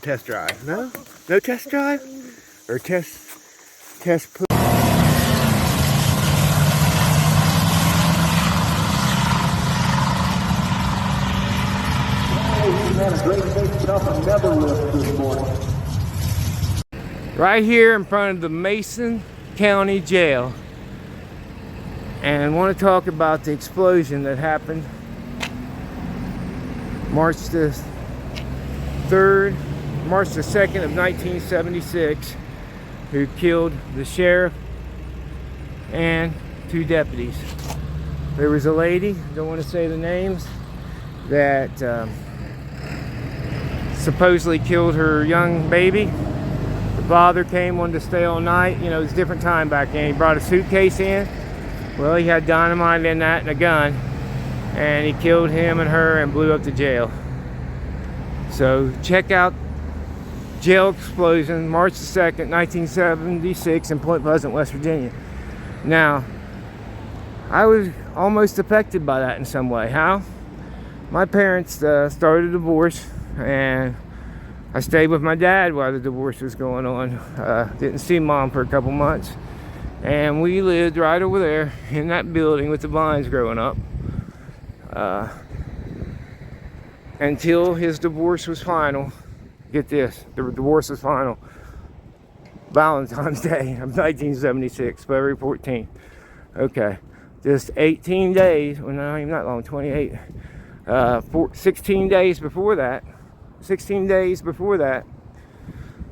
test drive. No? No test drive? Or test put? Right here in front of the Mason County Jail. And I want to talk about the explosion that happened March the 2nd of 1976, who killed the sheriff and 2 deputies. There was a lady, don't want to say the names, that supposedly killed her young baby. The father came, wanted to stay all night. You know, it was a different time back then. He brought a suitcase in. Well, he had dynamite in that and a gun, and he killed him and her and blew up the jail. So check out jail explosion, March the 2nd, 1976 in Point Pleasant, West Virginia. Now, I was almost affected by that in some way. How? My parents started a divorce, and I stayed with my dad while the divorce was going on. Didn't see Mom for a couple months. And we lived right over there in that building with the vines growing up. Until his divorce was final. Get this, the divorce was final. Valentine's Day of 1976, February 14th. Okay, just 18 days, well not even that long, 28. 16 days before that,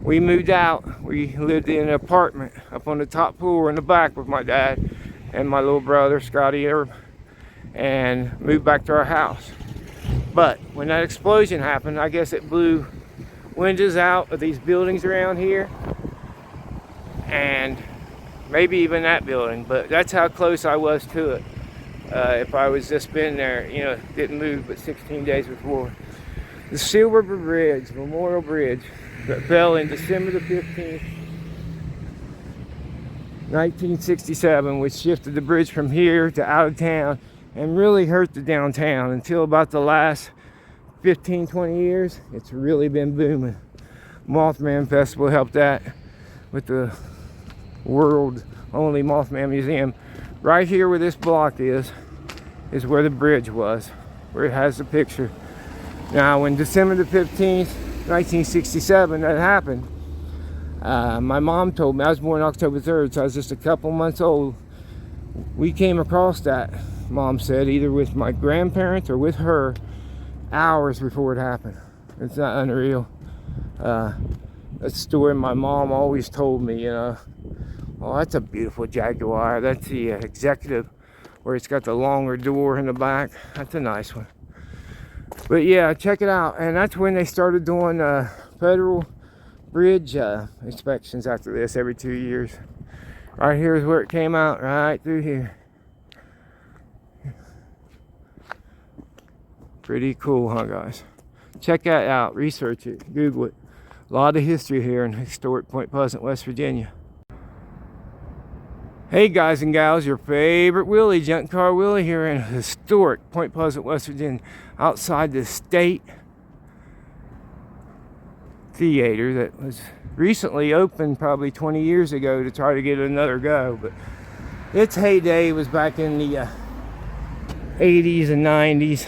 we moved out. We lived in an apartment up on the top floor in the back with my dad and my little brother, Scotty Erb, and moved back to our house. But when that explosion happened, I guess it blew windows out of these buildings around here, and maybe even that building, but that's how close I was to it. If I was just been there, you know, didn't move but 16 days before. The Silver Bridge, Memorial Bridge, that fell in December the 15th, 1967, which shifted the bridge from here to out of town and really hurt the downtown until about the last 15-20 years. It's really been booming. Mothman Festival helped that with the world only Mothman Museum. Right here where this block is where the bridge was, where it has the picture. Now, when December the 15th, 1967, that happened, my mom told me, I was born October 3rd, so I was just a couple months old. We came across that, Mom said, either with my grandparents or with her, hours before it happened. It's not unreal. That's a story my mom always told me, you know. Oh, that's a beautiful Jaguar. That's the executive, where it's got the longer door in the back. That's a nice one. But yeah, check it out. And that's when they started doing federal bridge inspections after this every 2 years. Right here is where it came out, right through here. Pretty cool, huh, guys? Check that out. Research it. Google it. A lot of history here in historic Point Pleasant, West Virginia. Hey guys and gals, your favorite Willie, Junk Car Willie, here in historic Point Pleasant, West Virginia, outside the State Theater that was recently opened probably 20 years ago to try to get another go, but its heyday was back in the 80s and 90s.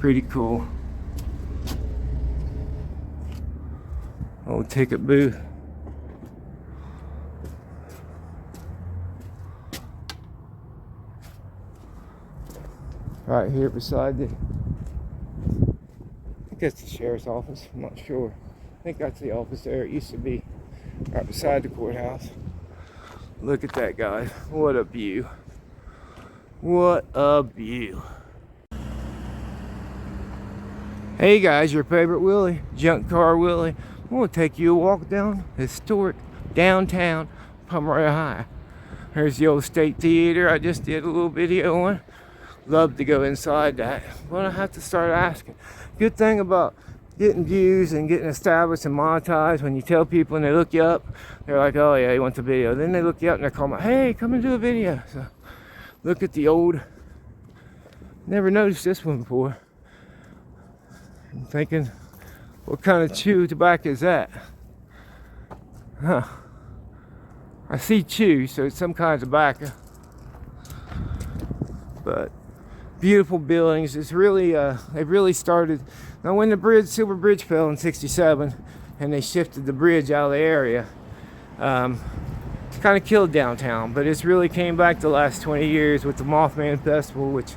Pretty cool. Old ticket booth. Right here beside the, I think that's the sheriff's office, I'm not sure. I think that's the office there. It used to be right beside the courthouse. Look at that, guys. What a view. What a view. Hey guys, your favorite Willie, Junk Car Willie. I'm going to take you a walk down historic downtown Pomeroy High. There's the old State Theater I just did a little video on. Love to go inside that. But I have to start asking. Good thing about getting views and getting established and monetized, when you tell people and they look you up, they're like, oh yeah, he wants a video. Then they look you up and they're calling, hey, come and do a video. So look at the old Never noticed this one before. I'm thinking, what kind of chew tobacco is that? Huh. I see chew, so it's some kind of tobacco. But beautiful buildings. It's really, they really started. Now, when the Silver Bridge fell in '67, and they shifted the bridge out of the area, kind of killed downtown. But it's really came back the last 20 years with the Mothman Festival, which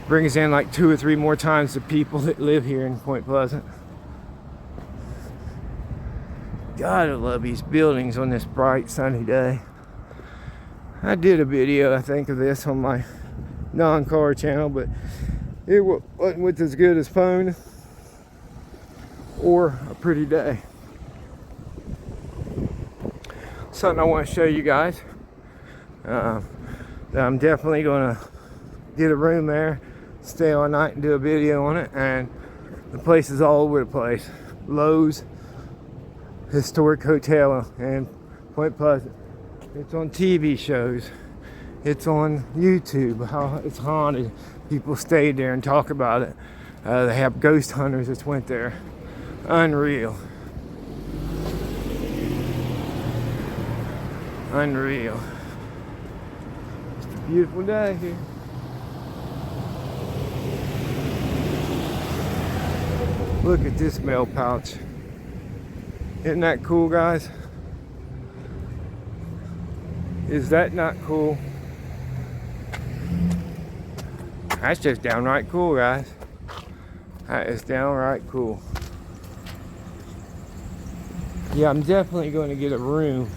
brings in like 2 or 3 more times the people that live here in Point Pleasant. God, I love these buildings on this bright sunny day. I did a video, I think, of this on my non-car channel, but it wasn't with as good as phone or a pretty day. Something I want to show you guys. I'm definitely going to get a room there, stay all night and do a video on it. And the place is all over the place. Lowe's Historic Hotel in Point Pleasant. It's on TV shows. It's on YouTube, how it's haunted. People stayed there and talk about it. They have ghost hunters that went there. Unreal. Unreal. It's a beautiful day here. Look at this mail pouch. Isn't that cool, guys? Is that not cool? That's just downright cool, guys. That is downright cool. Yeah, I'm definitely going to get a room.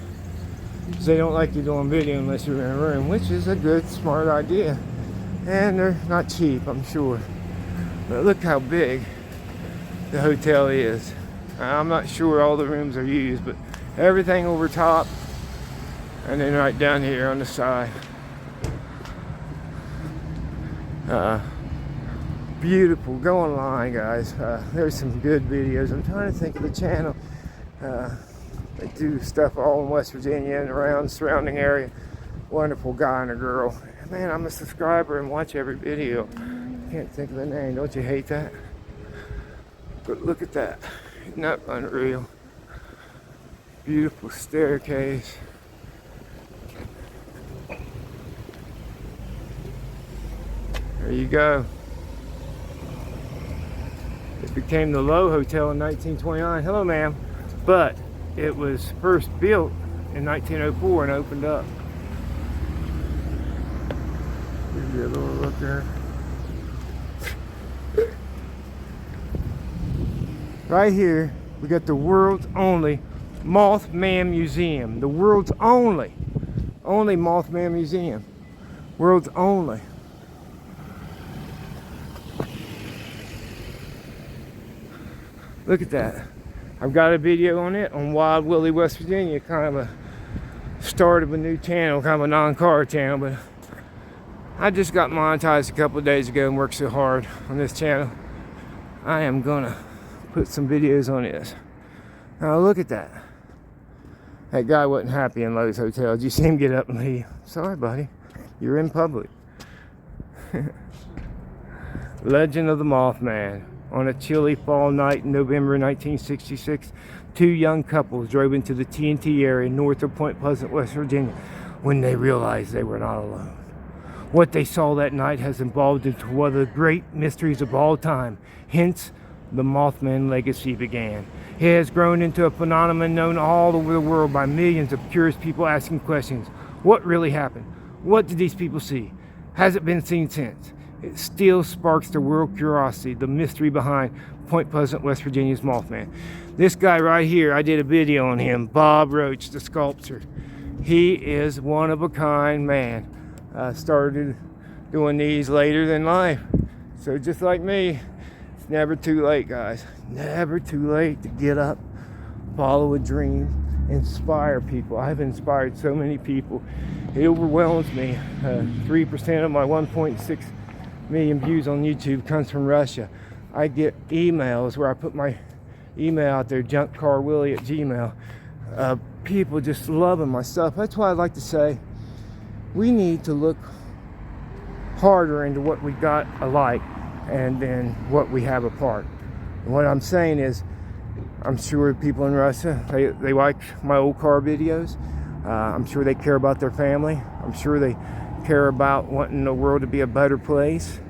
Because they don't like you doing video unless you're in a room, which is a good, smart idea. And they're not cheap, I'm sure. But look how big the hotel is. I'm not sure all the rooms are used, but everything over top and then right down here on the side. Beautiful. Go online, guys. There's some good videos. I'm trying to think of the channel. They do stuff all in West Virginia and around the surrounding area. Wonderful guy and a girl. Man, I'm a subscriber and watch every video. Can't think of the name. Don't you hate that? But look at that. Isn't that unreal? Beautiful staircase. There you go. It became the Lowe Hotel in 1929. Hello, ma'am. But it was first built in 1904 and opened up. Give you a little look there. Right here, we got the world's only Mothman Museum. The world's only Mothman Museum. World's only. Look at that. I've got a video on it on Wild Willie, West Virginia. Kind of a start of a new channel, kind of a non-car channel, but I just got monetized a couple of days ago and worked so hard on this channel. I am gonna put some videos on this. Now look at that. That guy wasn't happy in Lowe's Hotel. Did you see him get up and leave? Sorry, buddy. You're in public. Legend of the Mothman. On a chilly fall night in November 1966, 2 young couples drove into the TNT area north of Point Pleasant, West Virginia, when they realized they were not alone. What they saw that night has evolved into one of the great mysteries of all time. Hence, the Mothman legacy began. It has grown into a phenomenon known all over the world by millions of curious people asking questions. What really happened? What did these people see? Has it been seen since? It still sparks the world curiosity, the mystery behind Point Pleasant, West Virginia's Mothman. This guy right here, I did a video on him, Bob Roach, the sculptor. He is one of a kind man. Started doing these later than life. So just like me, it's never too late, guys. Never too late to get up, follow a dream, inspire people. I've inspired so many people. It overwhelms me. 3% of my 1.6 million views on YouTube comes from Russia. I get emails where I put my email out there, junkcarwillie@gmail. People just loving my stuff. That's why I like to say we need to look harder into what we got alike and then what we have apart. And what I'm saying is, I'm sure people in Russia, they like my old car videos. I'm sure they care about their family. I'm sure they care about wanting the world to be a better place.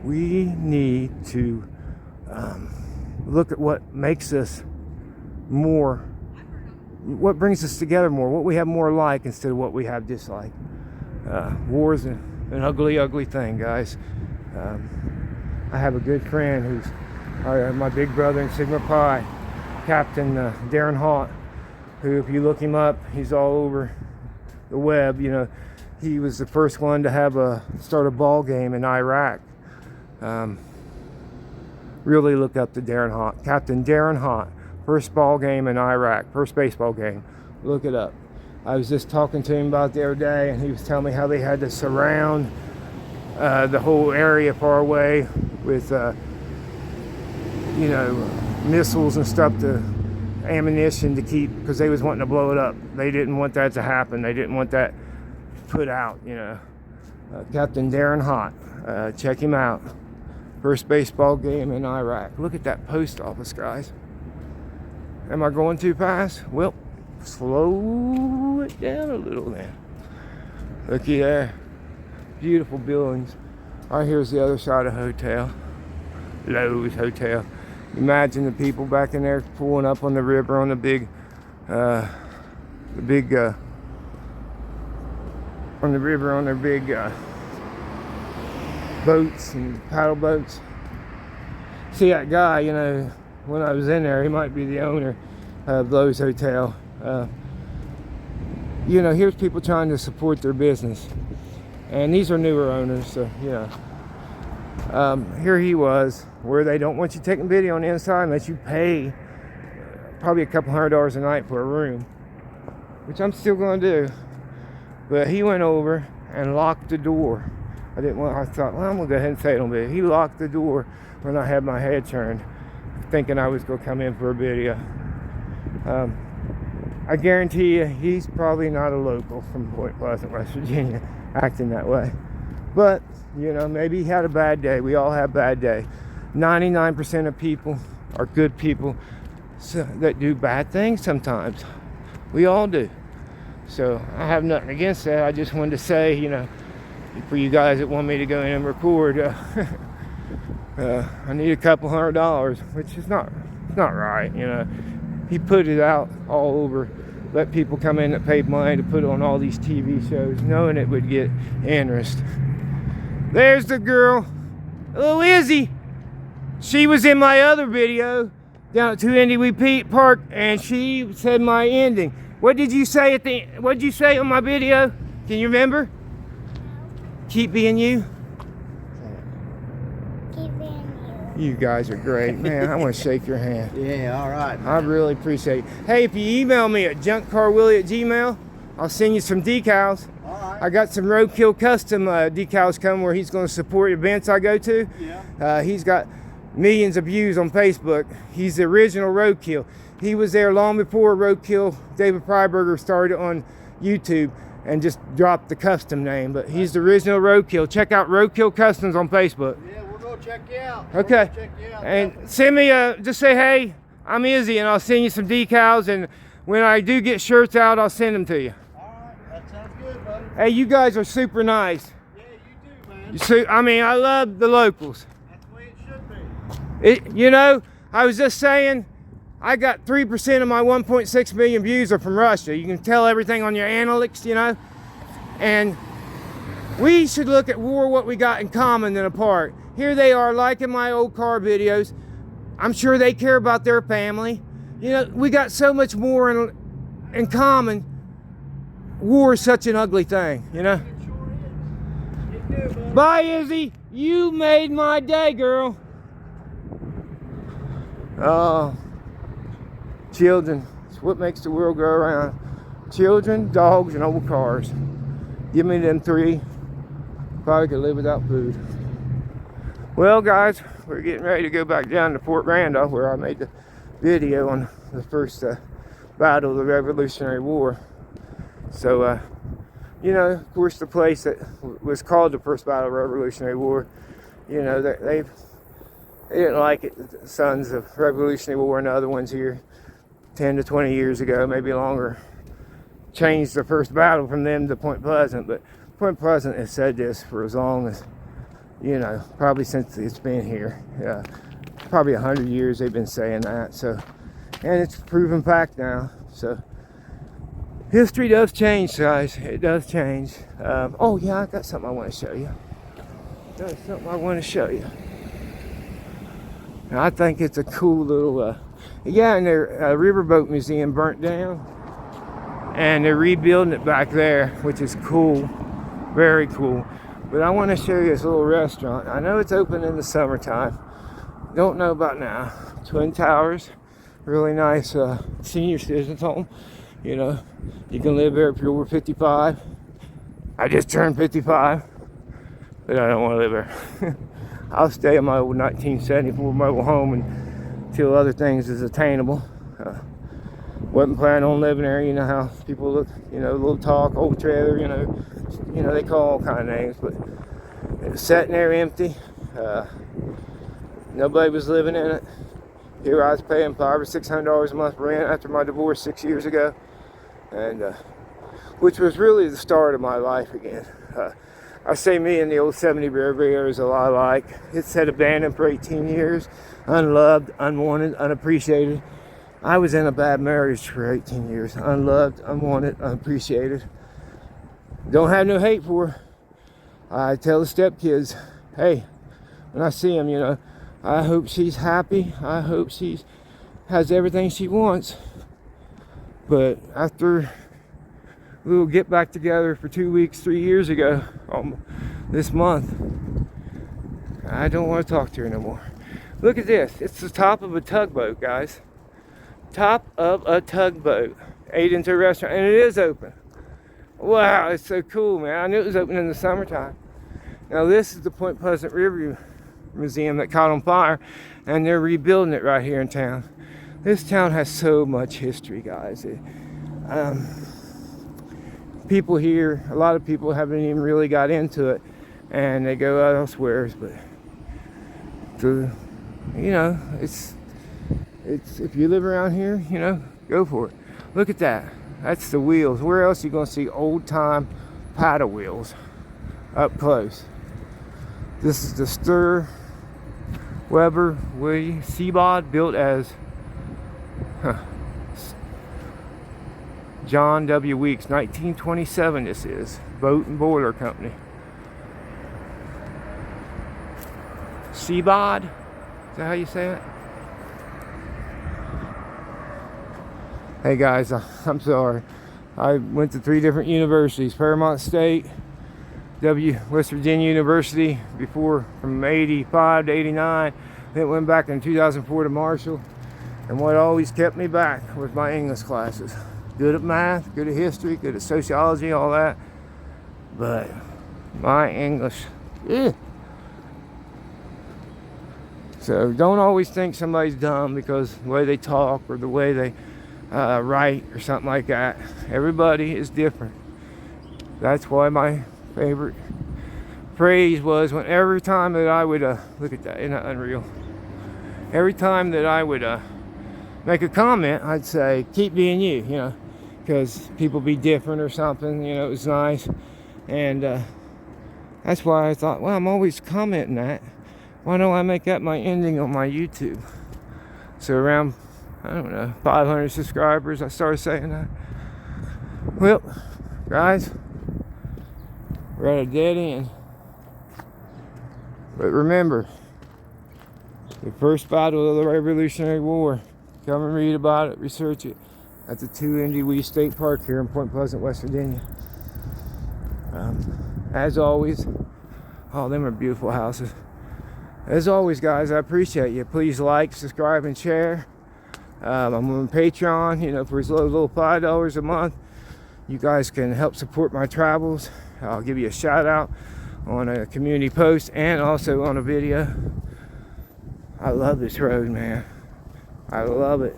We need to look at what makes us more, what brings us together more, what we have more like instead of what we have dislike. War is an ugly, ugly thing, guys. I have a good friend who's my big brother in Sigma Pi, Captain Darren Haught, who, if you look him up, he's all over the web. You know, he was the first one to start a ball game in Iraq. Really look up to Darren Haught, Captain Darren Haught. First ball game in Iraq, first baseball game. Look it up. I was just talking to him about it the other day, and he was telling me how they had to surround the whole area far away with, missiles and stuff, ammunition to keep, because they was wanting to blow it up. They didn't want that to happen. They didn't want that put out, Captain Darren Haught. Check him out. First baseball game in Iraq. Look at that post office, guys. Am I going too fast? Well, slow it down a little then. Looky there. Beautiful buildings. Right here's the other side of the hotel. Lowe's Hotel. Imagine the people back in there pulling up on the river on the big boats and paddle boats. See that guy, when I was in there, he might be the owner of Lowe's Hotel. Here's people trying to support their business. And these are newer owners, so, here he was, where they don't want you taking video on the inside unless you pay probably a couple $100 a night for a room, which I'm still going to do. But he went over and locked the door. I thought, well, I'm going to go ahead and say it on video. He locked the door when I had my head turned, thinking I was going to come in for a video. I guarantee you, he's probably not a local from Point Pleasant, West Virginia, acting that way. But, maybe he had a bad day. We all have bad day. 99% of people are good people that do bad things sometimes. We all do. So I have nothing against that. I just wanted to say, for you guys that want me to go in and record, I need a couple $100, which is not right. He put it out all over, let people come in that paid money to put on all these TV shows, knowing it would get interest. There's the girl, little Izzy. She was in my other video down at 290 Pete Park, and she said my ending. What did you say what did you say on my video? Can you remember? Keep being you. Keep being you. You guys are great, man. I want to shake your hand. Yeah, all right, man. I really appreciate it. Hey, if you email me at junkcarwillie@gmail, I'll send you some decals. All right. I got some Roadkill Custom decals coming where he's going to support events I go to. Yeah. He's got millions of views on Facebook. He's the original Roadkill. He was there long before Roadkill David Freiberger started on YouTube and just dropped the custom name. But he's the original Roadkill. Check out Roadkill Customs on Facebook. Yeah, we'll go check you out. Okay. Check you out, And definitely. send me just say, hey, I'm Izzy, and I'll send you some decals. And when I do get shirts out, I'll send them to you. All right, that sounds good, buddy. Hey, you guys are super nice. Yeah, you too, man. I love the locals. That's the way it should be. I was just saying, I got 3% of my 1.6 million views are from Russia. You can tell everything on your analytics, And we should look at war, what we got in common than apart. Here they are liking my old car videos. I'm sure they care about their family. We got so much more in common. War is such an ugly thing, It sure is. You too, buddy. Bye, Izzy. You made my day, girl. Oh, children. It's what makes the world go around. Children, dogs, and old cars. Give me them three. Probably could live without food. Well, guys, we're getting ready to go back down to Fort Randolph, where I made the video on the first battle of the Revolutionary War. So You know, of course, the place that was called the First Battle of the Revolutionary War, you know, they didn't like it. The Sons of Revolutionary War and the other ones here 10 to 20 years ago, maybe longer, changed the first battle from them to Point Pleasant. But Point Pleasant has said this for as long as, you know, probably since it's been here. Probably 100 years they've been saying that. So, and it's proven fact now. So history does change, guys. It does change. Oh yeah, I got something I want to show you. I think it's a cool little, and their riverboat museum burnt down, and they're rebuilding it back there, which is cool, very cool. But I want to show you this little restaurant. I know it's open in the summertime. Don't know about now. Twin Towers, really nice senior citizens home. You know, you can live there if you're over 55. I just turned 55, but I don't want to live there. I'll stay in my old 1974 mobile home until other things is attainable. Wasn't planning on living there. You know how people look, you know, little talk, old trailer, you know, they call all kind of names, but it was sitting there empty. Nobody was living in it. Here I was paying $500 or $600 a month rent after my divorce 6 years ago, and which was really the start of my life again. I say me and the old 70 Bear is a lot alike. It said abandoned for 18 years, unloved, unwanted, unappreciated. I was in a bad marriage for 18 years, unloved, unwanted, unappreciated. Don't have no hate for her. I tell the stepkids, hey, when I see them, you know, I hope she's happy. I hope she has everything she wants. But after we will get back together for 2 weeks, 3 years ago, this month, I don't want to talk to her no more. Look at this. It's the top of a tugboat, guys. Top of a tugboat. Ate into a restaurant, and it is open. Wow, it's so cool, man. I knew it was open in the summertime. Now this is the Point Pleasant River Museum that caught on fire, and they're rebuilding it right here in town. This town has so much history, guys. People here, a lot of people haven't even really got into it, and they go elsewhere. But you know, it's if you live around here, you know, go for it. Look at that. That's the wheels. Where else are you gonna see old time paddle wheels up close? This is the Stir Weber Seabod, built as John W. Weeks, 1927 this is. Boat and Boiler Company. Seabod? Is that how you say it? Hey guys, I'm sorry. I went to 3 different universities. Paramount State, West Virginia University, before from 85 to 89. Then went back in 2004 to Marshall. And what always kept me back was my English classes. Good at math, good at history, good at sociology, all that. But my English, So don't always think somebody's dumb because the way they talk or the way they write or something like that. Everybody is different. That's why my favorite phrase was every time that I would, look at that, isn't that unreal? Every time that I would make a comment, I'd say, keep being you, you know, because people be different or something, you know, it was nice. And that's why I thought, well, I'm always commenting that. Why don't I make that my ending on my YouTube? So around, I don't know, 500 subscribers, I started saying that. Well, guys, we're at a dead end. But remember, the first battle of the Revolutionary War. Come and read about it, research it. At the 2NDW State Park here in Point Pleasant, West Virginia. As always, oh, them are beautiful houses. As always, guys, I appreciate you. Please like, subscribe, and share. I'm on Patreon, you know, for as low as $5 a month. You guys can help support my travels. I'll give you a shout out on a community post and also on a video. I love this road, man. I love it.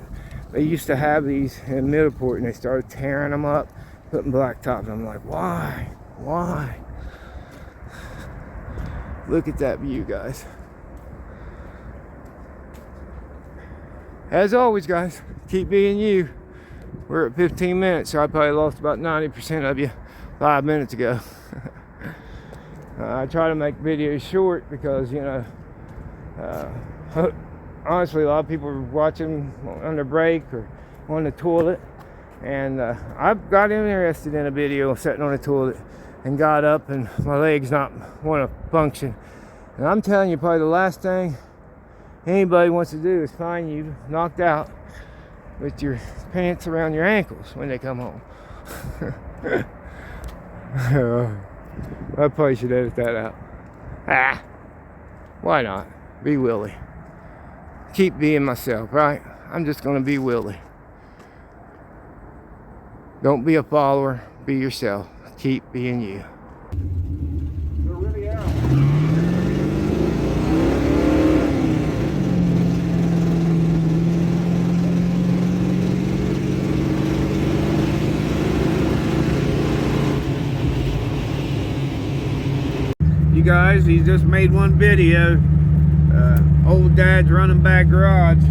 They used to have these in Middleport and they started tearing them up putting blacktop. And I'm like, why? Why? Look at that view, guys. As always, guys, keep being you. We're at 15 minutes, so I probably lost about 90% of you 5 minutes ago. I try to make videos short because, you know, honestly, a lot of people are watching on their break or on the toilet. And I got interested in a video sitting on the toilet and got up and my legs not want to function. And I'm telling you, probably the last thing anybody wants to do is find you knocked out with your pants around your ankles when they come home. I probably should edit that out. Ah, why not? Be Willie. Keep being myself, right? I'm just gonna be Willie. Don't be a follower, be yourself. Keep being you. We're really out. You guys, he just made one video. Old dad's running back garage.